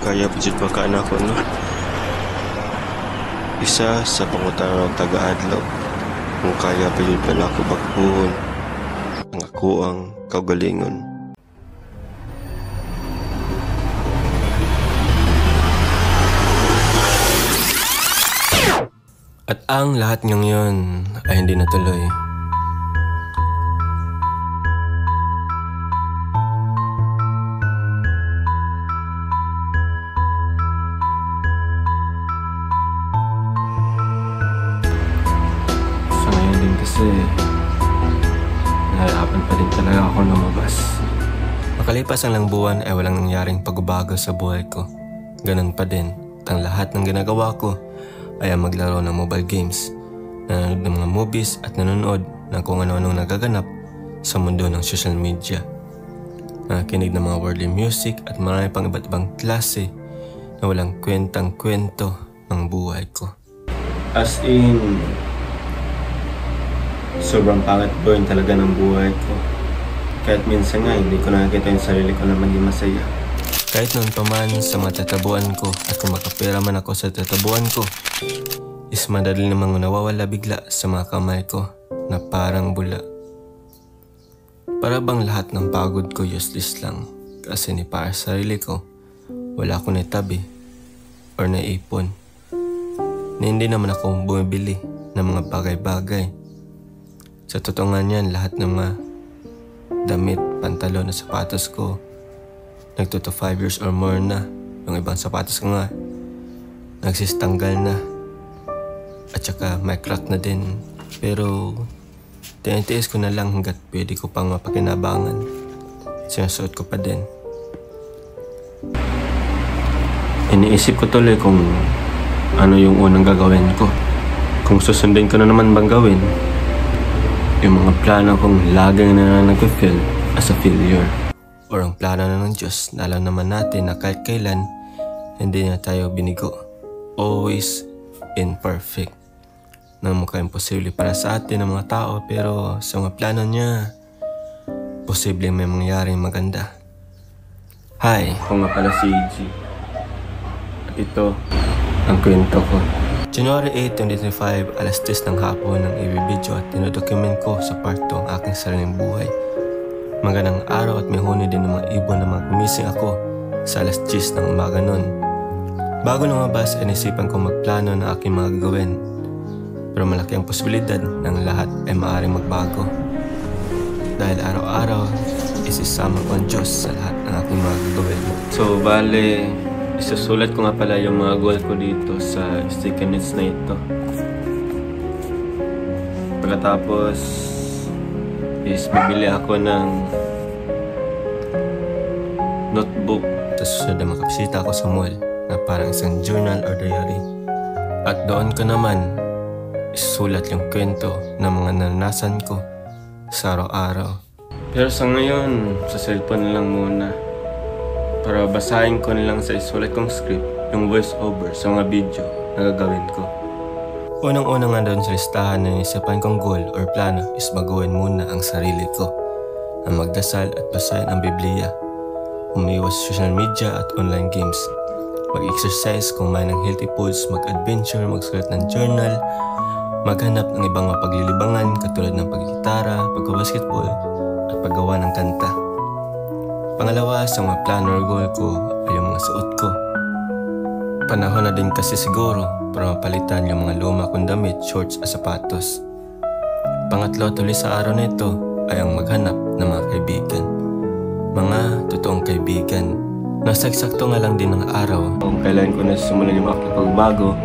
Kaya budget pa ka anak ko, no? Isa sa pangutana ng taga-adlaw. Kung kaya pa yun pala ako bakbuhon. Ang ako ang kaugalingon. At ang lahat ng yun ay hindi natuloy. So ngayon din kasi nahirapan pa din talaga ako lumabas. Makalipas ang lang buwan ay walang nangyaring pagbabago sa buhay ko. Ganun pa din. Ang lahat ng ginagawa ko ay ang maglaro ng mobile games, nanonood ng mga movies at nanonood ng kung ano-anong nagaganap sa mundo ng social media. Nakikinig ng mga worldly music at marami pang iba't ibang klase na walang kwentang-kwento ng buhay ko. As in, sobrang pangit burn talaga ng buhay ko. Kahit minsan nga hindi ko nakikita yung sarili ko na maging masaya. Kahit noon pa man sa mga tatabuan ko at kung makapera man ako sa tatabuan ko, is madali namang nawawala bigla sa mga kamay ko na parang bula. Para bang lahat ng pagod ko useless lang kasi ni para sa sarili ko, wala akong naitabi or naipon. Na hindi naman ako bumibili ng mga bagay-bagay. Sa totoo nga niyan, lahat ng mga damit, pantalon at sapatos ko nagtuto 5 years or more na. Yung ibang sapatos ko nga nagsistanggal na. At saka may crack na din. Pero tinitiis ko na lang hanggat pwede ko pang mapakinabangan. Sinusuot ko pa din. Iniisip ko tuloy kung ano yung unang gagawin ko. Kung susundin ko na naman bang gawin yung mga plano kong laging na nag-feel as a failure. Or ang plano na ng Diyos na alam naman natin na kahit kailan hindi na tayo binigo. Always imperfect. Na mukha imposible para sa atin ng mga tao pero sa mga plano niya, posible may mangyaring maganda. Hi, ako nga pala si EG. At ito ang kwento ko. January 8, 2025, alas 10 ng hapon ng i-video at tinodocument ko sa part 2 ang aking sariling buhay. Magandang araw at may huni din ng mga ibon na mga gumising ako sa alas 10 ng umaga nun. Bago lumabas ay naisipan kong magplano ng aking mga gagawin. Pero malaki ang posibilidad ng lahat ay maaaring magbago. Dahil araw-araw isisama ko ang Diyos sa lahat ng aking mga gagawin. So bale, isusulat ko nga pala yung mga goal ko dito sa sticky notes na ito. Pagkatapos is bibili ako ng notebook. Tapos susunod na makabisita ako sa mall na parang isang journal or diary. At doon ko naman isusulat yung kwento ng mga naranasan ko sa araw-araw. Pero sa ngayon, sa cellphone na lang muna. Para basahin ko na lang sa isulat kong script yung voice over sa mga video na gagawin ko. Unang-una nga doon sa listahan na naisipan kong goal or plano is baguhin muna ang sarili ko. Ang magdasal at basahin ang Biblia. Umiwas sa social media at online games. Mag-exercise, kumain ng healthy foods, mag-adventure, magsulat ng journal, maghanap ng ibang mapaglilibangan katulad ng pagkikitara, pagbabasketball at paggawa ng kanta. Pangalawa sa mga plano or goal ko ay yung mga suot ko. Panahon na din kasi siguro para mapalitan yung mga luma kong damit, shorts at sapatos. Pangatlo tuloy sa araw na ito ay ang maghanap ng mga kaibigan. Mga totoong kaibigan. Nasa eksakto nga lang din ng araw kung kailan ko nasimulan yung aking pagbago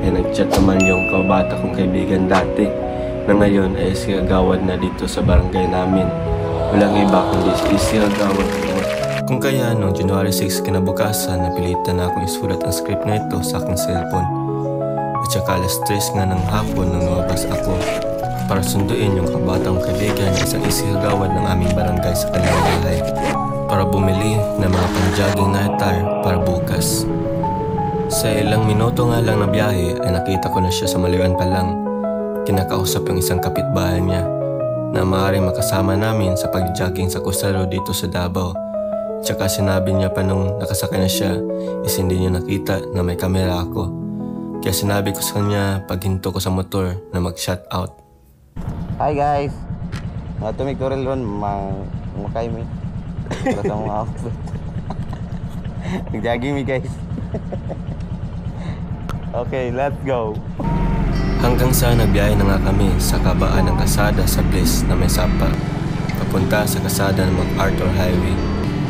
ay nag-chat naman yung kabata kong kaibigan dati na ngayon ay sigagawad na dito sa barangay namin. Walang iba kundi sigagawad ko. Kung kaya noong January 6 kinabukasan napilitan na akong isulat ang script na ito sa aking cellphone. At saka alas 3 nga ng hapon nung lumabas ako para sunduin yung kabatang kaibigan na isang isigagawad ng aming barangay sa kanilang bahay para bumili ng mga pang-jogging na attire para bukas. Sa ilang minuto nga lang na biyahe ay nakita ko na siya sa maliwan pa lang. Kinakausap yung isang kapitbahay niya na maaaring makasama namin sa pag-jogging sa Kusaro dito sa Davao. Tsaka sinabi niya pa nung nakasakay na siya is hindi niya nakita na may kamera ako. Kaya sinabi ko sa kanya paghinto ko sa motor na mag-shut out. Hi guys! Mga tumigturil ron, makay mi. Para sa mga outfit. Nag-jogging mi guys. Okay, let's go! Hanggang sa nagbiyahe na nga kami sa kabaan ng kasada sa place na may sapa, papunta sa kasada ng MacArthur Highway.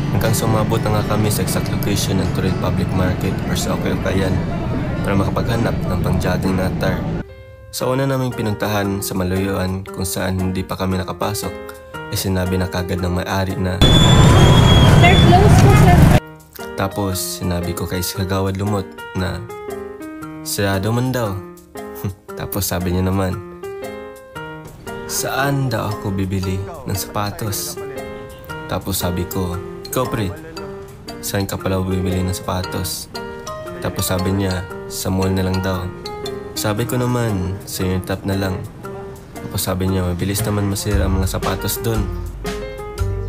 Hanggang sumabot na nga kami sa exact location ng Toril Public Market or sa Okayukayan para makapaghanap ng pang-jogging na attire. Sa una naming pinuntahan sa malayuan kung saan hindi pa kami nakapasok, ay sinabi na kagad ng may-ari na Sir, close po sir. Tapos sinabi ko kay si Kagawad Lumot na sarado man daw. Tapos sabi niya naman, saan daw ako bibili ng sapatos? Tapos sabi ko, ikaw pre, saan ka pala bibili ng sapatos? Tapos sabi niya, sa mall na lang daw. Sabi ko naman, sa Unitap na lang. Tapos sabi niya, mabilis naman masira ang mga sapatos doon.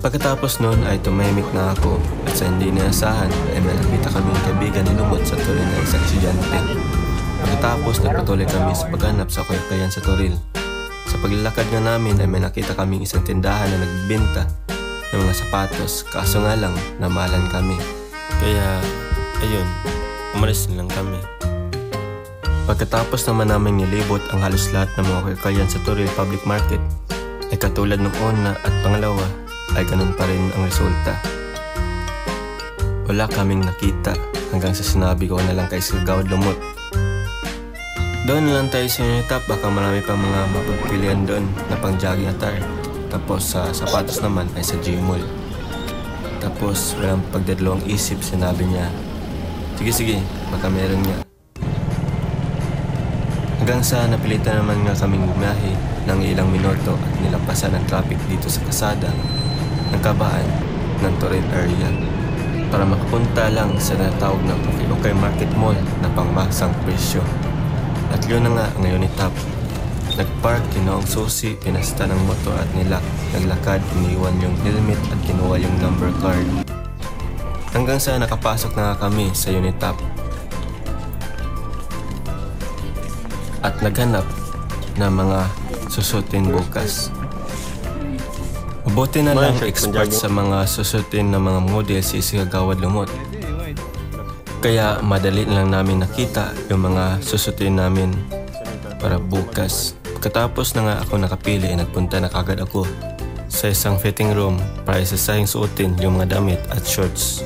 Pagkatapos noon ay tumahimik na ako at sa hindi inaasahan ay may nakita kaming kaibigan ni Lumot sa Toril na isang estudyante. Pagkatapos nagpatuloy kami sa paghanap sa Okayukayan sa Toril. Sa paglalakad nga namin ay may nakita kaming isang tindahan na nagbenta ng mga sapatos, kaso nga lang namalan kami. Kaya ayun, umalis na lang kami. Pagkatapos naman namin nilibot ang halos lahat ng mga Okayukayan sa Toril Public Market, ay katulad ng una at pangalawa ay ganun pa rin ang resulta. Wala kaming nakita hanggang sa sinabi ko na lang kay Sir Gawad Lumot, doon na lang tayo sa Unitap, baka marami pang mga mapagpilian doon na pang jogging attire. Tapos sa sapatos naman ay sa G-Mall. Tapos walang pagdadalawang isip, sinabi niya, sige, baka meron nga. Hanggang sa napilitan naman nga kaming bumiyahe ng ilang minuto at nilampasan ang traffic dito sa kasada ng kabaan ng Toril area para makapunta lang sa natawag na Okayukay Market Mall na pangmasang presyo. At yun na nga ang Unitap. Nagpark, kinuha ang susi, pinasta ng motor at nilak. Naglakad, iniwan yung helmet at kinuha yung number card. Hanggang sa nakapasok na nga kami sa Unitap. At naghanap ng mga susutin bukas. Mabuti na lang expert sa mga susutin na mga model si Kagawad Lumot. Kaya madali lang namin nakita yung mga susutin namin para bukas. Pagkatapos na nga ako nakapili, nagpunta na kagad ako sa isang fitting room para isasahing suotin yung mga damit at shorts.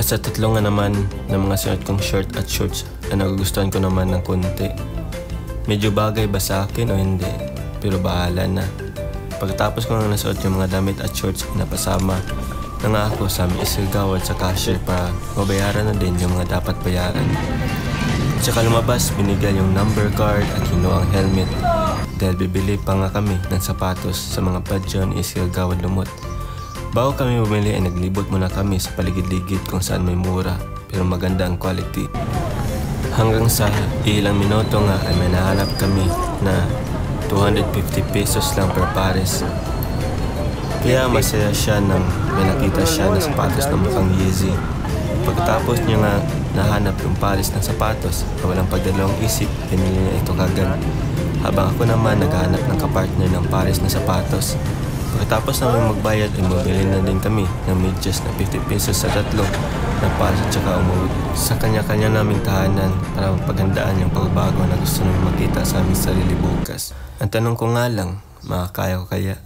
At sa tatlo nga naman ng mga sinuot kong short at shorts na nagugustuhan ko naman ng konti. Medyo bagay ba sa akin o hindi? Pero bahala na. Pagkatapos ko na nasuot yung mga damit at shorts, napasama na nga ako sa Sir Gawad sa cashier para mabayaran na din yung mga dapat bayaran. Tsaka lumabas, binigyan yung number card at kinuha ang helmet dahil bibili pa nga kami ng sapatos sa mga padyon ni Sir Gawad Lumot. Bago kami bumili ay naglibot muna kami sa paligid-ligid kung saan may mura pero maganda ang quality. Hanggang sa ilang minuto nga ay may nahanap kami na 250 pesos lang per pares. Kaya masaya siya nang may nakita siya na sapatos na mukhang Yeezy. Pagkatapos niya nga nahanap yung pares ng sapatos na walang pagdalawang isip, pinili niya ito kagad. Habang ako naman naghahanap ng kapartner ng pares na sapatos. Pagkatapos namin magbayad ay mabili na din kami ng medyas na 50 pesos sa tatlo na pares at saka umuwi sa kanya-kanya naming tahanan para mapaghandaan yung pagbabago na gusto namin makita sa aming sarili bukas. Ang tanong ko nga lang, makakaya ko kaya?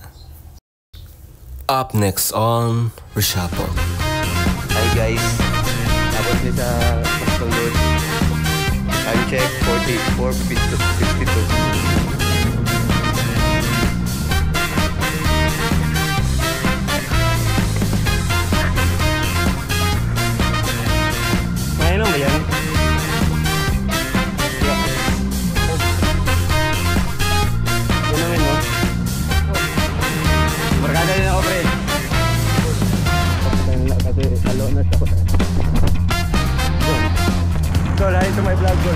Up next on Reshuffle. Hi guys! Tapos niya sa pagtulog. Time check, 44:52. Mainom ba yan? Yan naman mo. Barkada din ako pre. Kasi alo na siya ko. Go, dahil ito may vlog, go.